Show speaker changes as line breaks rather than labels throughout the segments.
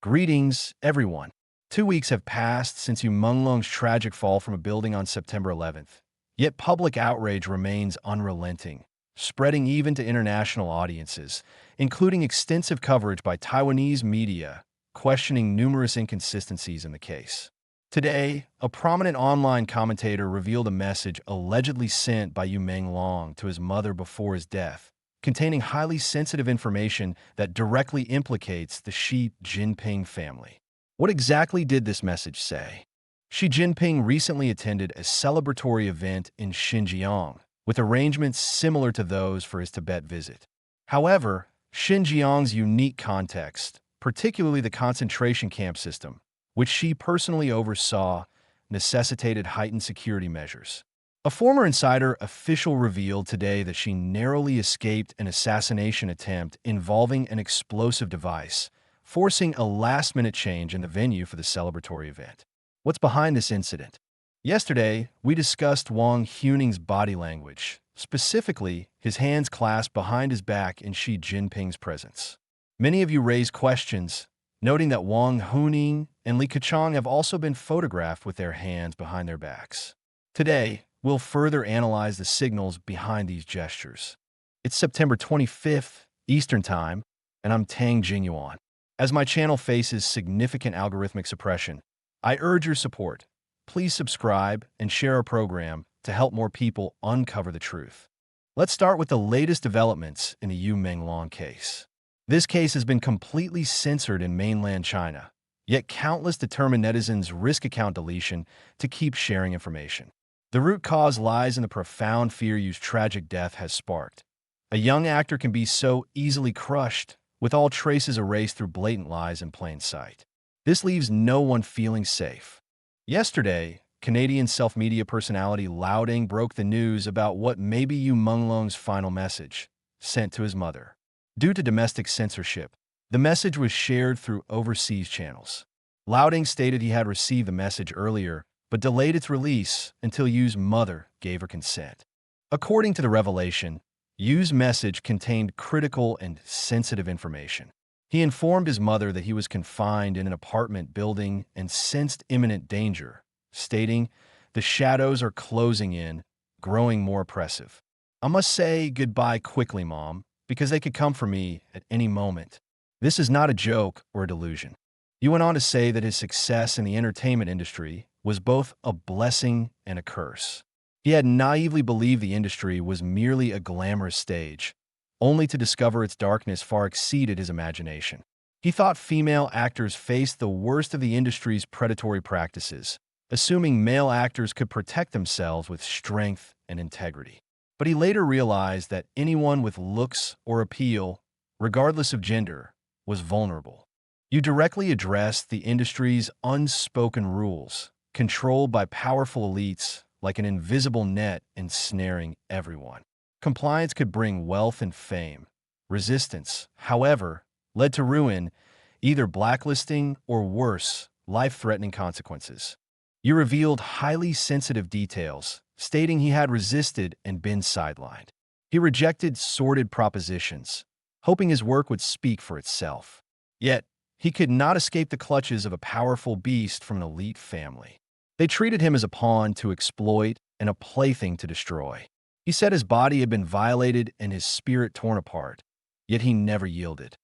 Greetings, everyone. 2 weeks have passed since Yu Menglong's tragic fall from a building on September 11th. Yet public outrage remains unrelenting, spreading even to international audiences, including extensive coverage by Taiwanese media, questioning numerous inconsistencies in the case. Today, a prominent online commentator revealed a message allegedly sent by Yu Menglong to his mother before his death, containing highly sensitive information that directly implicates the Xi Jinping family. What exactly did this message say? Xi Jinping recently attended a celebratory event in Xinjiang, with arrangements similar to those for his Tibet visit. However, Xinjiang's unique context, particularly the concentration camp system, which Xi personally oversaw, necessitated heightened security measures. A former insider official revealed today that she narrowly escaped an assassination attempt involving an explosive device, forcing a last-minute change in the venue for the celebratory event. What's behind this incident? Yesterday, we discussed Wang Huning's body language, specifically his hands clasped behind his back in Xi Jinping's presence. Many of you raised questions, noting that Wang Huning and Li Keqiang have also been photographed with their hands behind their backs. Today, we'll further analyze the signals behind these gestures. It's September 25th, Eastern Time, and I'm Tang Jingyuan. As my channel faces significant algorithmic suppression, I urge your support. Please subscribe and share our program to help more people uncover the truth. Let's start with the latest developments in the Yu Menglong case. This case has been completely censored in mainland China, yet countless determined netizens risk account deletion to keep sharing information. The root cause lies in the profound fear Yu's tragic death has sparked. A young actor can be so easily crushed, with all traces erased through blatant lies in plain sight. This leaves no one feeling safe. Yesterday, Canadian self-media personality Laundering broke the news about what may be Yu Menglong's final message, sent to his mother. Due to domestic censorship, the message was shared through overseas channels. Laundering stated he had received the message earlier, but delayed its release until Yu's mother gave her consent. According to the revelation, Yu's message contained critical and sensitive information. He informed his mother that he was confined in an apartment building and sensed imminent danger, stating, "The shadows are closing in, growing more oppressive. I must say goodbye quickly, Mom, because they could come for me at any moment. This is not a joke or a delusion." He went on to say that his success in the entertainment industry was both a blessing and a curse. He had naively believed the industry was merely a glamorous stage, only to discover its darkness far exceeded his imagination. He thought female actors faced the worst of the industry's predatory practices, assuming male actors could protect themselves with strength and integrity. But he later realized that anyone with looks or appeal, regardless of gender, was vulnerable. You directly addressed the industry's unspoken rules, controlled by powerful elites like an invisible net ensnaring everyone. Compliance could bring wealth and fame. Resistance, however, led to ruin, either blacklisting or worse, life-threatening consequences. You revealed highly sensitive details, stating he had resisted and been sidelined. He rejected sordid propositions, hoping his work would speak for itself. Yet, he could not escape the clutches of a powerful beast from an elite family. They treated him as a pawn to exploit and a plaything to destroy. He said his body had been violated and his spirit torn apart, yet he never yielded.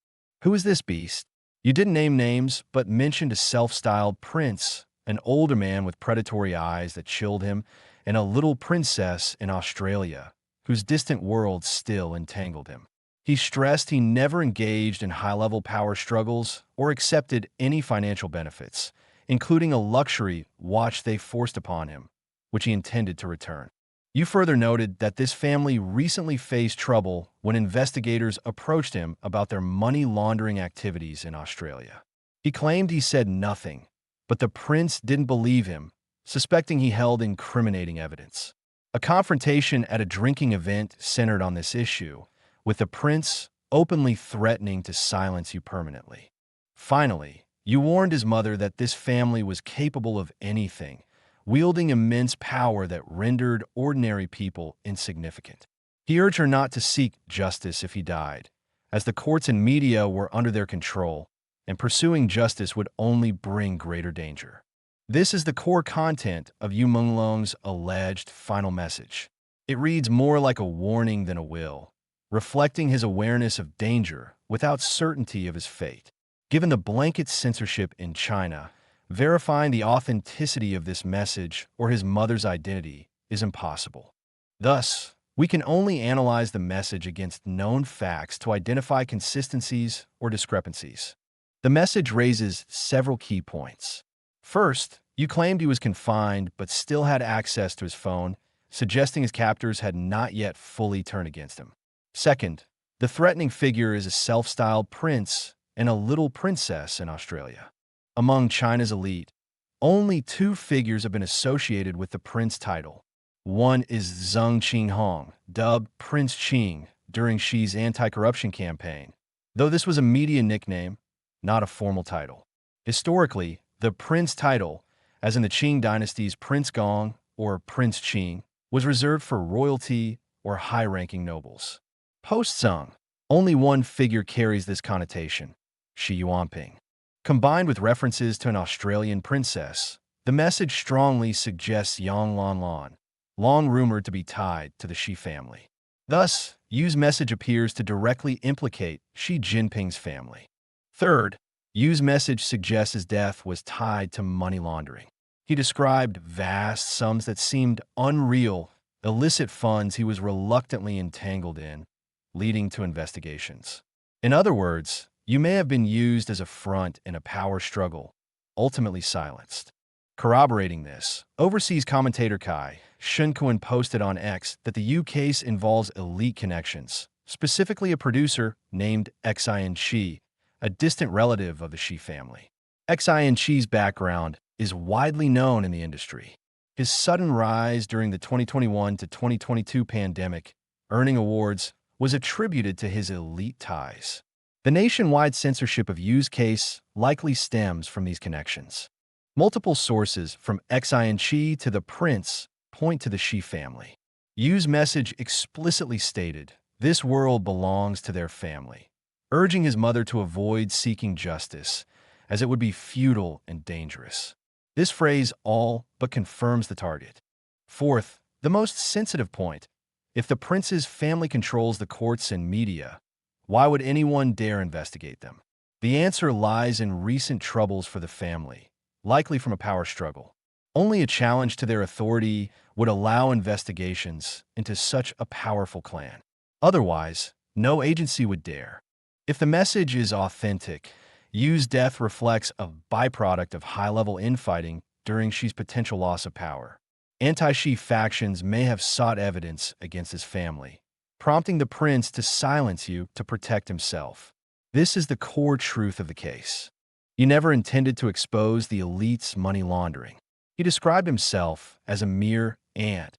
Who is this beast? You didn't name names, but mentioned a self-styled prince, an older man with predatory eyes that chilled him, and a little princess in Australia, whose distant world still entangled him. He stressed he never engaged in high-level power struggles or accepted any financial benefits, including a luxury watch they forced upon him, which he intended to return. You further noted that this family recently faced trouble when investigators approached him about their money laundering activities in Australia. He claimed he said nothing, but the prince didn't believe him, suspecting he held incriminating evidence. A confrontation at a drinking event centered on this issue, with the prince openly threatening to silence you permanently. Finally, you warned his mother that this family was capable of anything, wielding immense power that rendered ordinary people insignificant. He urged her not to seek justice if he died, as the courts and media were under their control, and pursuing justice would only bring greater danger. This is the core content of Yu Menglong's alleged final message. It reads more like a warning than a will, reflecting his awareness of danger without certainty of his fate. Given the blanket censorship in China, verifying the authenticity of this message or his mother's identity is impossible. Thus, we can only analyze the message against known facts to identify consistencies or discrepancies. The message raises several key points. First, Yu claimed he was confined but still had access to his phone, suggesting his captors had not yet fully turned against him. Second, the threatening figure is a self-styled prince and a little princess in Australia. Among China's elite, only two figures have been associated with the prince title. One is Zheng Qinghong, dubbed Prince Qing during Xi's anti-corruption campaign, though this was a media nickname, not a formal title. Historically, the prince title, as in the Qing dynasty's Prince Gong or Prince Qing, was reserved for royalty or high-ranking nobles. Post-Zheng, only one figure carries this connotation, Xi Jinping. Combined with references to an Australian princess, the message strongly suggests Yang Lanlan, long rumored to be tied to the Xi family. Thus, Yu's message appears to directly implicate Xi Jinping's family. Third, Yu's message suggests his death was tied to money laundering. He described vast sums that seemed unreal, illicit funds he was reluctantly entangled in, leading to investigations. In other words, Yu may have been used as a front in a power struggle, ultimately silenced. Corroborating this, overseas commentator Kai Shunkuan posted on X that the Yu case involves elite connections, specifically a producer named Xi, a distant relative of the Xi family. Xi's background is widely known in the industry. His sudden rise during the 2021 to 2022 pandemic, earning awards, was attributed to his elite ties. The nationwide censorship of Yu's case likely stems from these connections. Multiple sources, from Xi to the prince, point to the Xi family. Yu's message explicitly stated, "This world belongs to their family," urging his mother to avoid seeking justice, as it would be futile and dangerous. This phrase all but confirms the target. Fourth, the most sensitive point, if the prince's family controls the courts and media, why would anyone dare investigate them? The answer lies in recent troubles for the family, likely from a power struggle. Only a challenge to their authority would allow investigations into such a powerful clan. Otherwise, no agency would dare. If the message is authentic, Yu's death reflects a byproduct of high-level infighting during Xi's potential loss of power. Anti-Xi factions may have sought evidence against his family, prompting the prince to silence Yu to protect himself. This is the core truth of the case. He never intended to expose the elite's money laundering. He described himself as a mere ant,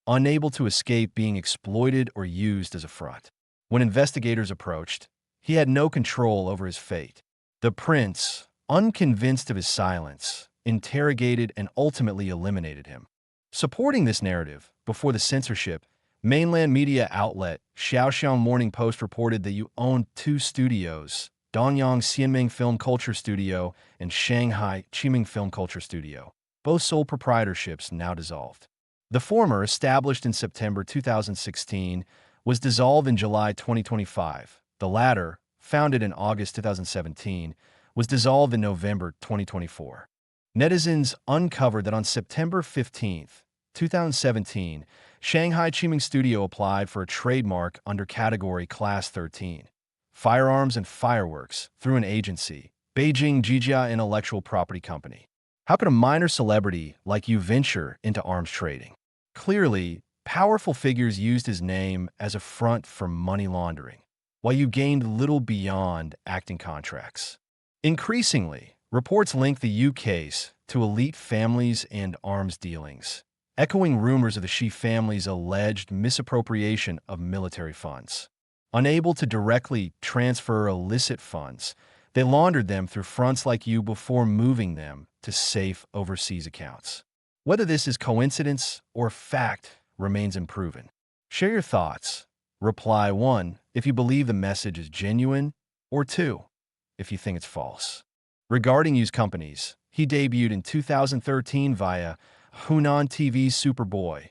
unable to escape being exploited or used as a front. When investigators approached, he had no control over his fate. The prince, unconvinced of his silence, interrogated and ultimately eliminated him. Supporting this narrative, before the censorship, mainland media outlet Shaoxiang Morning Post reported that Yu owned two studios, Danyang Xianming Film Culture Studio and Shanghai Qiming Film Culture Studio, both sole proprietorships now dissolved. The former, established in September 2016, was dissolved in July 2025. The latter, founded in August 2017, was dissolved in November 2024. Netizens uncovered that on September 15, 2017, Shanghai Qiming Studio applied for a trademark under category Class 13, Firearms and Fireworks, through an agency, Beijing Jijia Intellectual Property Company. How could a minor celebrity like Yu venture into arms trading? Clearly, powerful figures used his name as a front for money laundering, while Yu gained little beyond acting contracts. Increasingly, reports link the Yu case to elite families and arms dealings, echoing rumors of the Xi family's alleged misappropriation of military funds. Unable to directly transfer illicit funds, they laundered them through fronts like Yu before moving them to safe overseas accounts. Whether this is coincidence or fact remains unproven. Share your thoughts. Reply 1 if you believe the message is genuine, or 2 if you think it's false. Regarding Yu's companies, he debuted in 2013 via Hunan TV's Superboy,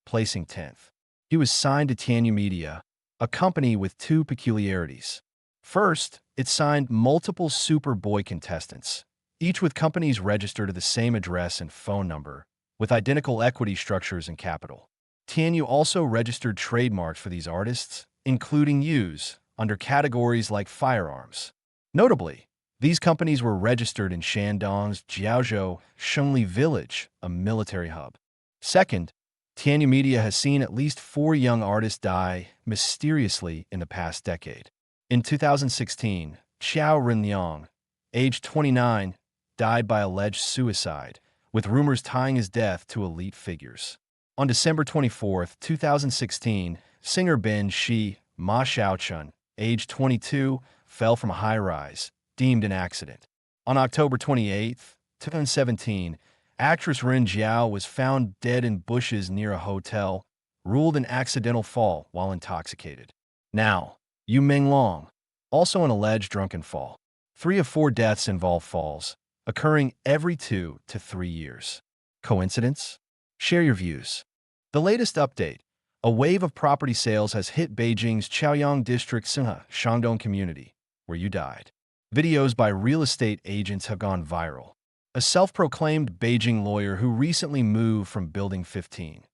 placing 10th. He was signed to Tianyu Media, a company with two peculiarities. First, it signed multiple Superboy contestants, each with companies registered to the same address and phone number, with identical equity structures and capital. Tianyu also registered trademarks for these artists, including Yu's, under categories like firearms. Notably, these companies were registered in Shandong's Jiaozhou Shengli village, a military hub. Second, Tianyu Media has seen at least 4 young artists die mysteriously in the past decade. In 2016, Xiao Renliang, aged 29, died by alleged suicide, with rumors tying his death to elite figures. On December 24, 2016, singer Ben Shi Ma Xiaochun, aged 22, fell from a high-rise, deemed an accident. On October 28, 2017, actress Ren Jiao was found dead in bushes near a hotel, ruled an accidental fall while intoxicated. Now, Yu Menglong, also an alleged drunken fall. 3 of 4 deaths involve falls, occurring every 2 to 3 years. Coincidence? Share your views. The latest update: a wave of property sales has hit Beijing's Chaoyang District Shandong community, where Yu died. Videos by real estate agents have gone viral. A self-proclaimed Beijing lawyer who recently moved from Building 15,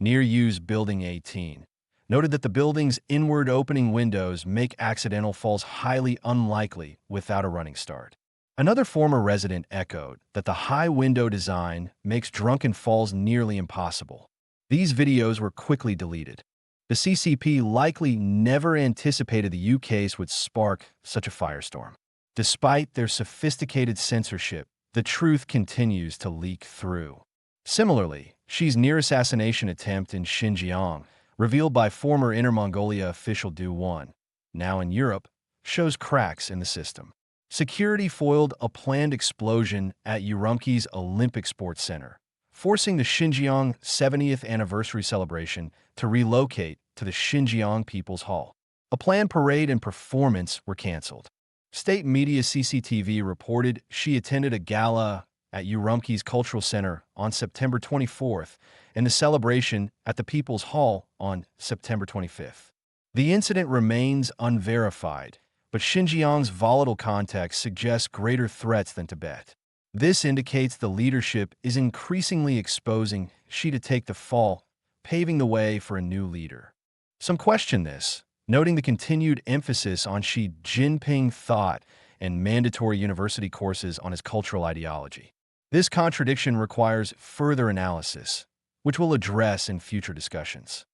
near Yu's Building 18, noted that the building's inward-opening windows make accidental falls highly unlikely without a running start. Another former resident echoed that the high window design makes drunken falls nearly impossible. These videos were quickly deleted. The CCP likely never anticipated the Yu case would spark such a firestorm. Despite their sophisticated censorship, the truth continues to leak through. Similarly, Xi's near assassination attempt in Xinjiang, revealed by former Inner Mongolia official Du Wan, now in Europe, shows cracks in the system. Security foiled a planned explosion at Urumqi's Olympic Sports Center, forcing the Xinjiang 70th anniversary celebration to relocate to the Xinjiang People's Hall. A planned parade and performance were canceled. State media CCTV reported Xi attended a gala at Urumqi's Cultural Center on September 24th and the celebration at the People's Hall on September 25th. The incident remains unverified, but Xinjiang's volatile context suggests greater threats than Tibet. This indicates the leadership is increasingly exposing Xi to take the fall, paving the way for a new leader. Some question this, noting the continued emphasis on Xi Jinping thought and mandatory university courses on his cultural ideology. This contradiction requires further analysis, which we'll address in future discussions.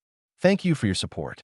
Thank you for your support.